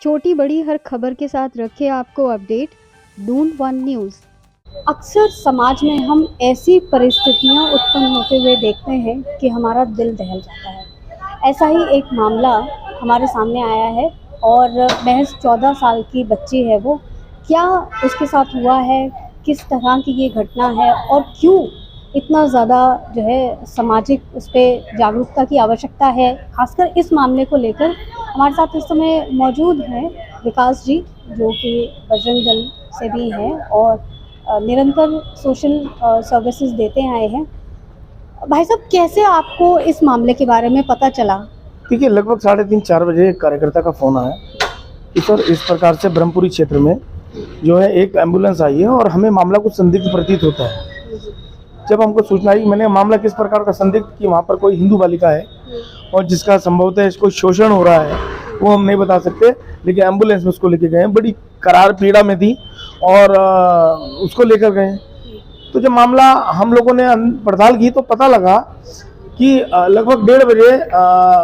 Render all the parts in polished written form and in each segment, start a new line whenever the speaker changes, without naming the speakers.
छोटी बड़ी हर खबर के साथ रखे आपको अपडेट डून वन न्यूज़।
अक्सर समाज में हम ऐसी परिस्थितियां उत्पन्न होते हुए देखते हैं कि हमारा दिल दहल जाता है। ऐसा ही एक मामला हमारे सामने आया है और महज 14 साल की बच्ची है वो। क्या उसके साथ हुआ है, किस तरह की ये घटना है और क्यों इतना ज़्यादा जो है सामाजिक उस पर जागरूकता की आवश्यकता है, खासकर इस मामले को लेकर हमारे साथ इस समय मौजूद हैं विकास जी, जो कि बजरंग दल से भी हैं और निरंतर सोशल सर्विसेज देते आए हैं। भाई साहब, कैसे आपको इस मामले के बारे में पता चला?
देखिए, लगभग 3:30-4 बजे एक कार्यकर्ता का फ़ोन आया कि सर इस प्रकार से ब्रह्मपुरी क्षेत्र में जो है एक एम्बुलेंस आई है और हमें मामला कुछ संदिग्ध प्रतीत होता है। जब हमको सूचना आई, मैंने मामला किस प्रकार का संदिग्ध कि वहाँ पर कोई हिंदू बालिका है और जिसका संभवतः इसको शोषण हो रहा है, वो हम नहीं बता सकते, लेकिन एम्बुलेंस में उसको लेके गए। बड़ी करार पीड़ा में थी और उसको लेकर गए। तो जब मामला हम लोगों ने पड़ताल की तो पता लगा कि लगभग 1:30 बजे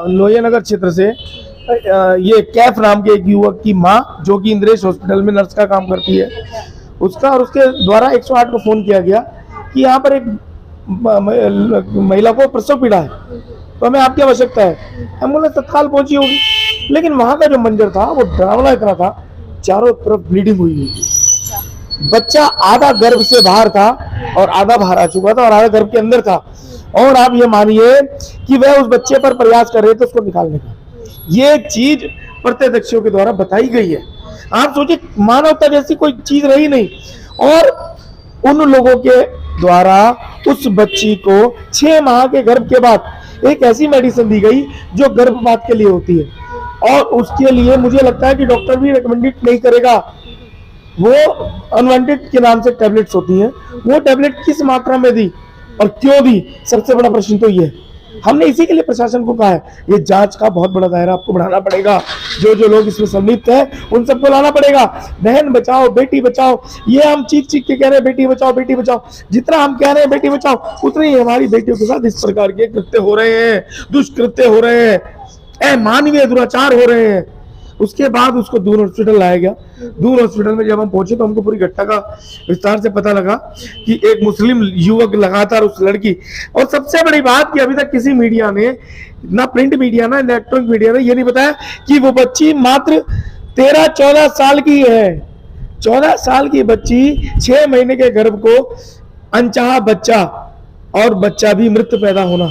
लोहिया नगर क्षेत्र से ये कैफ नाम के एक युवक की माँ, जो कि इंद्रेश हॉस्पिटल में नर्स का काम करती है, उसका और उसके द्वारा 108 को फ़ोन किया गया कि यहाँ पर एक महिला को प्रसव पीड़ा है, तो हमें आपकी आवश्यकता है। एम्बुलेंस तत्काल पहुंची होगी, लेकिन वहाँ का जो मंजर था वो डरावना इतना था, चारों तरफ ब्लीडिंग हुई थी। बच्चा आधा गर्भ से बाहर था और आधा बाहर आ चुका था और आधा गर्भ के अंदर था, और आप ये मानिए कि वह उस बच्चे पर प्रयास कर रहे थे उसको निकालने का। ये चीज प्रत्यक्षदर्शियों के द्वारा बताई गई है। आप सोचिए, मानवता जैसी कोई चीज रही नहीं, और उन लोगों के द्वारा उस बच्ची को 6 माह के गर्भ के बाद एक ऐसी मेडिसिन दी गई जो गर्भपात के लिए होती है, और उसके लिए मुझे लगता है कि डॉक्टर भी रिकमेंडेड नहीं करेगा। वो अनवांटेड के नाम से टैबलेट्स होती हैं, वो टैबलेट किस मात्रा में दी और क्यों दी, सबसे बड़ा प्रश्न तो ये है। हमने इसी के लिए प्रशासन को कहा है, ये जांच का बहुत बड़ा दायरा आपको बढ़ाना पड़ेगा। जो जो लोग इसमें संलिप्त हैं उन सबको लाना पड़ेगा। बहन बचाओ, बेटी बचाओ, ये हम चीख चीख के कह रहे हैं बेटी बचाओ बेटी बचाओ। जितना हम कह रहे हैं बेटी बचाओ, उतने ही हमारी बेटियों के साथ इस प्रकार के कृत्य हो रहे हैं, दुष्कृत्य हो रहे हैं, अमानवीय दुराचार हो रहे हैं। उसके बाद उसको दून हॉस्पिटल लाया गया। दून हॉस्पिटल में जब हम पहुंचे तो हमको पूरी घटना का विस्तार से पता लगा कि एक मुस्लिम युवक लगातार उस लड़की, और सबसे बड़ी बात कि अभी तक किसी मीडिया ने, ना प्रिंट मीडिया ना इलेक्ट्रॉनिक मीडिया ने, ये नहीं बताया कि वो बच्ची मात्र 13-14 साल की है। 14 साल की बच्ची 6 महीने के गर्भ को अनचाहा बच्चा, और बच्चा भी मृत पैदा होना,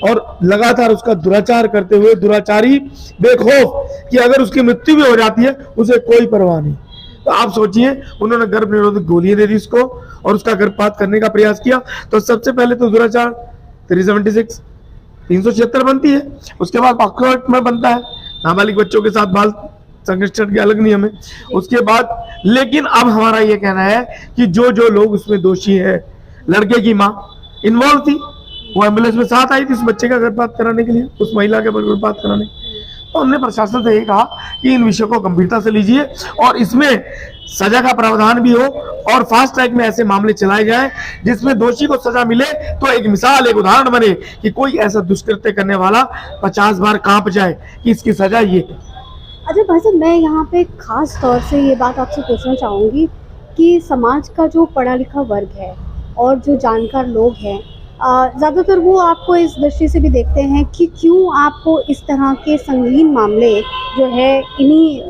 और लगातार उसका दुराचार करते हुए दुराचारी बेखौफ कि अगर उसकी मृत्यु भी हो जाती है उसे कोई परवाह नहीं। तो आप सोचिए, उन्होंने गर्भ निरोधक गोलियां दे दी उसको और उसका गर्भपात करने का प्रयास किया। तो सबसे पहले तो दुराचार 376 376 बनती है, उसके बाद पॉक्सो एक्ट में बनता है, नाबालिग बच्चों के साथ बाल संरक्षण के अलग नियम है उसके बाद। लेकिन अब हमारा ये कहना है कि जो जो लोग उसमें दोषी है, लड़के की माँ इन्वॉल्व थी, वो एम्बुलेंस में साथ आई थी उस बच्चे का गर्भपात कराने के लिए, उस महिला के गर्भपात कराने। तो हमने प्रशासन से यही कहा कि इन विषयों को गंभीरता से लीजिए और इसमें सजा का प्रावधान भी हो और फास्ट ट्रैक में ऐसे मामले चलाए जाएं जिसमें दोषी को सजा मिले, तो एक मिसाल, एक उदाहरण बने कि कोई ऐसा दुष्कृत्य करने वाला 50 बार कांप जाए कि इसकी सजा ये।
अच्छा भाई साहब, मैं यहाँ पे खास तौर से ये बात आपसे पूछना चाहूँगी कि समाज का जो पढ़ा लिखा वर्ग है और जो जानकार लोग हैं, ज़्यादातर वो आपको इस दृष्टि से भी देखते हैं कि क्यों आपको इस तरह के संगीन मामले जो है इन्हीं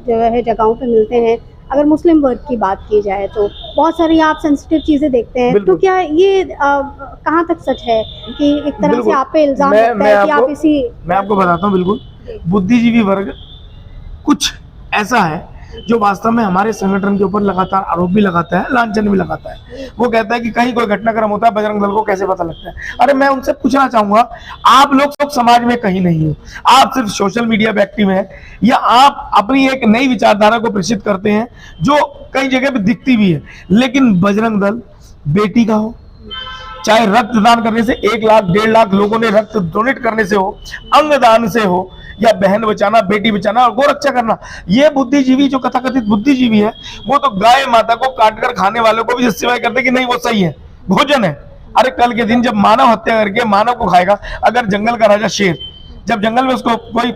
जो है जगहों पे मिलते हैं। अगर मुस्लिम वर्ग की बात की जाए तो बहुत सारी आप सेंसिटिव चीज़ें देखते हैं, तो क्या ये कहाँ तक सच है कि एक तरह से आप पे इल्ज़ाम लगता है कि आप इसी।
मैं आपको बताता हूँ, बिल्कुल बुद्धिजीवी वर्ग कुछ ऐसा है जो वास्तव में हमारे संगठन के ऊपर लगातार आरोप भी लगाता है, लांछन भी लगाता है। वो कहता है कि कहीं कोई घटनाक्रम होता है, बजरंग दल को कैसे पता लगता है। अरे मैं उनसे पूछना चाहूंगा, आप लोग समाज में कहीं नहीं हो, आप सिर्फ सोशल मीडिया पे एक्टिव हैं, या आप अपनी एक नई विचारधारा को प्रेषित करते हैं जो कई जगह पे दिखती भी है। लेकिन बजरंग दल बेटी का हो, चाहे रक्तदान करने से 1 लाख 1.5 लाख लोगों ने रक्त डोनेट करने से हो, अंगदान से हो, या बहन बचाना, बेटी बचाना और गोरक्षा करना, ये बुद्धिजीवी जो कथाकथित बुद्धिजीवी है, वो तो गाय माता को काटकर खाने वालों को भी जस्टिफाई करते कि नहीं वो सही है, भोजन है। अरे कल के दिन जब मानव हत्या करके मानव को खाएगा, अगर जंगल का राजा शेर जब जंगल में उसको कोई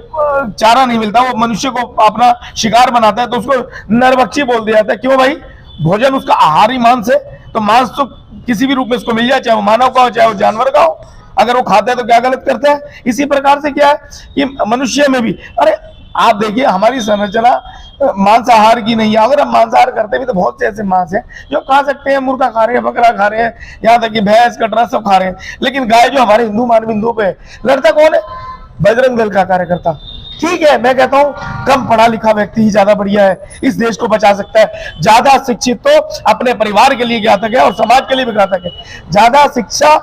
चारा नहीं मिलता, वो मनुष्य को अपना शिकार बनाता है, तो उसको नरभक्षी बोल दिया जाता है। क्यों भाई? भोजन उसका आहार ही मांस है, तो मांस तो किसी भी रूप में उसको मिल जाए, चाहे वो मानव का हो चाहे वो जानवर का हो। अगर वो खाता है तो क्या गलत करता है? इसी प्रकार से क्या है कि मनुष्य में भी, अरे आप देखिए हमारी संरचना मांसाहार की नहीं है। अगर हम मांसाहार करते भी तो बहुत से ऐसे मांस हैं जो खा सकते हैं, मुर्गा खा रहे हैं, बकरा खा रहे हैं, यहाँ तक कि भैंस कटरा सब खा रहे हैं। लेकिन गाय जो हमारे हिंदू मानबिंदुओं पे लड़ता कौन है? बजरंग दल का कार्यकर्ता। ठीक है, मैं कहता हूं कम पढ़ा लिखा व्यक्ति ही ज्यादा बढ़िया है, इस देश को बचा सकता है। ज्यादा शिक्षित तो अपने परिवार के लिए घातक है और समाज के लिए भी घातक है। ज्यादा शिक्षा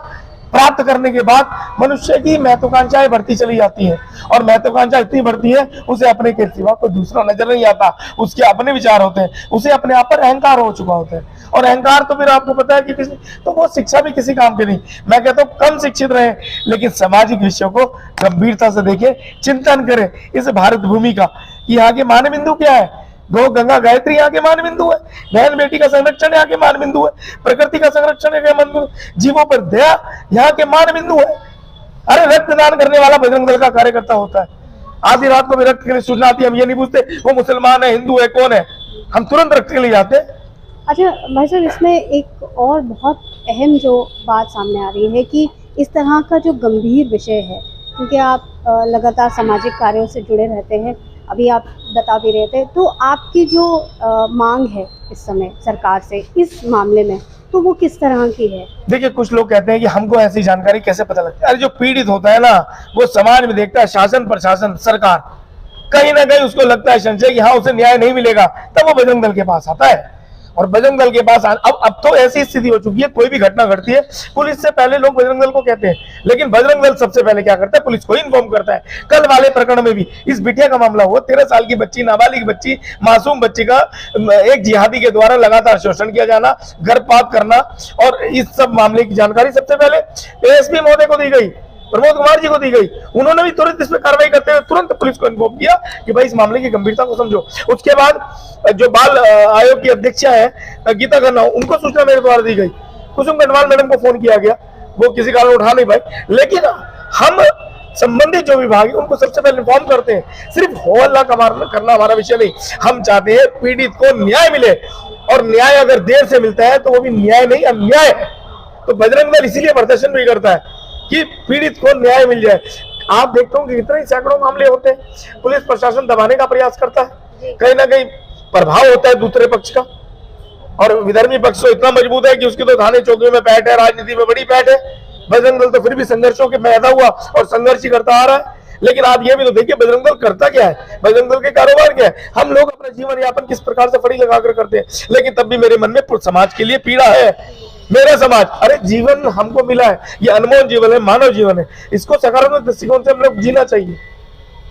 प्राप्त करने के बाद मनुष्य की महत्वाकांक्षाएं बढ़ती चली जाती हैं, और महत्वाकांक्षा इतनी बढ़ती है उसे अपने के सिवा कोई दूसरा नजर नहीं आता, उसके अपने विचार होते हैं, उसे अपने आप पर अहंकार हो चुका होता है। और अहंकार तो फिर आपको पता है कि किसी, तो वो शिक्षा भी किसी काम की नहीं। मैं कहता हूँ कम शिक्षित रहे, लेकिन सामाजिक विषयों को गंभीरता से देखें, चिंतन करें इस भारत भूमि का कि यहाँ के मानबिंदु क्या है। गौ गंगा गायत्री यहाँ के मानबिंदु है, बहन बेटी का संरक्षण यहाँ के मानबिंदु है, प्रकृति का संरक्षण यहाँ के मानबिंदु, जीवों पर दया यहाँ के मानबिंदु है। अरे रक्तदान करने वाला बजरंग दल का कार्यकर्ता होता है। आधी रात को भी रक्त के लिए सूचना आती है, हम ये नहीं पूछते वो मुसलमान है, हिंदू है, कौन है, हम तुरंत रक्त के लिए जाते हैं।
अच्छा भाई साहब, इसमें एक और बहुत अहम जो बात सामने आ रही है कि इस तरह का जो गंभीर विषय है, क्योंकि आप लगातार सामाजिक कार्यों से जुड़े रहते हैं, अभी आप बता भी रहे थे, तो आपकी जो मांग है इस समय सरकार से इस मामले में, तो वो किस तरह की है?
देखिए, कुछ लोग कहते हैं कि हमको ऐसी जानकारी कैसे पता लगती है। अरे जो पीड़ित होता है ना, वो समाज में देखता है शासन प्रशासन सरकार, कहीं ना कहीं उसको लगता है संशय कि हाँ उसे न्याय नहीं मिलेगा, तब वो बजरंग दल के पास आता है। और बजरंग दल के पास अब तो ऐसी स्थिति हो चुकी है, कोई भी घटना घटती है पुलिस से पहले लोग बजरंग दल को कहते हैं, लेकिन बजरंग दल सबसे पहले क्या करता है? पुलिस को इन्फॉर्म करता है। कल वाले प्रकरण में भी इस बिटिया का मामला हुआ, 13 साल की बच्ची, नाबालिग बच्ची, मासूम बच्ची का एक जिहादी के द्वारा लगातार शोषण किया जाना, गर्भपात करना, और इस सब मामले की जानकारी सबसे पहले एएसपी महोदय को दी गई, प्रमोद कुमार जी को दी गई। उन्होंने भी तुरंत इस पर कार्रवाई करते हुए तुरंत पुलिस को इन्फॉर्म किया कि भाई इस मामले की गंभीरता को समझो। उसके बाद जो बाल आयोग की अध्यक्षा है गीता खन्ना, उनको सूचना मेरे द्वारा दी गई। कुसुम गढ़वाल मैडम को फोन किया गया, वो किसी कारण उठा नहीं पाए, लेकिन हम संबंधित जो विभाग है उनको सबसे पहले इन्फॉर्म करते हैं। सिर्फ हो हल्ला करना हमारा विषय नहीं, हम चाहते हैं पीड़ित को न्याय मिले, और न्याय अगर देर से मिलता है तो वो भी न्याय नहीं अन्याय है। तो बजरंग दल इसीलिए प्रदर्शन भी करता है कि पीड़ित को न्याय मिल जाए। आप देखते हो कि इतने ही सैकड़ों मामले होते हैं, पुलिस प्रशासन दबाने का प्रयास करता है, कहीं ना कहीं प्रभाव होता है दूसरे पक्ष का, और विधर्मी पक्ष तो इतना मजबूत है कि उसकी तो थाने चौकियों में पैठ है, राजनीति में बड़ी पैठ है। बजरंग दल तो फिर भी संघर्षों के पैदा हुआ और संघर्ष ही करता आ रहा है। लेकिन आप ये भी तो देखिए बजरंग दल करता क्या है, बजरंग दल के कारोबार क्या है, हम लोग अपना जीवन यापन किस प्रकार से फड़ी लगाकर करते हैं। लेकिन तब भी मेरे मन में समाज के लिए पीड़ा है, मेरा समाज, अरे जीवन हमको मिला है, ये अनमोल जीवन है, मानव जीवन है, इसको सकारात्मक दृष्टिकोण से हम लोग जीना चाहिए।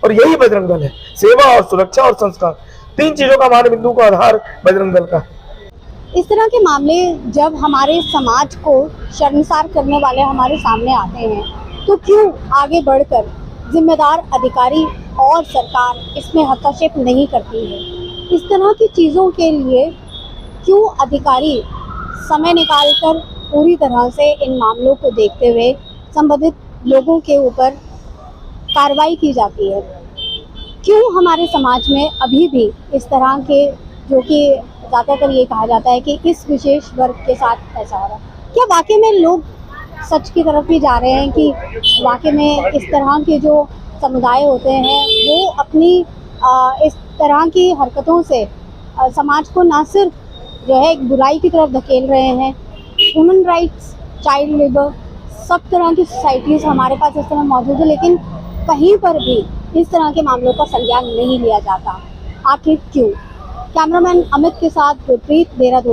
और यही बजरंग दल है, सेवा और सुरक्षा और संस्कार, 3 चीजों का मानबिंदु का आधार बजरंग दल का।
इस तरह के मामले जब हमारे समाज को शर्मसार करने वाले हमारे सामने आते हैं, तो क्यों आगे बढ़कर जिम्मेदार अधिकारी और सरकार इसमें हस्तक्षेप नहीं करती है? इस तरह की चीज़ों के लिए क्यों अधिकारी समय निकालकर पूरी तरह से इन मामलों को देखते हुए संबंधित लोगों के ऊपर कार्रवाई की जाती है? क्यों हमारे समाज में अभी भी इस तरह के, जो कि ज़्यादातर ये कहा जाता है कि इस विशेष वर्ग के साथ ऐसा हो रहा है, क्या वाकई में लोग सच की तरफ भी जा रहे हैं कि वाकई में इस तरह के जो समुदाय होते हैं वो अपनी इस तरह की हरकतों से समाज को न सिर्फ जो है एक बुराई की तरफ धकेल रहे हैं, ह्यूमन राइट्स, चाइल्ड लेबर, सब तरह की सोसाइटीज़ हमारे पास इस तरह मौजूद है, लेकिन कहीं पर भी इस तरह के मामलों का संज्ञान नहीं लिया जाता। आखिर क्यों? कैमरामैन अमित के साथ गुरप्रीत, देहरादून।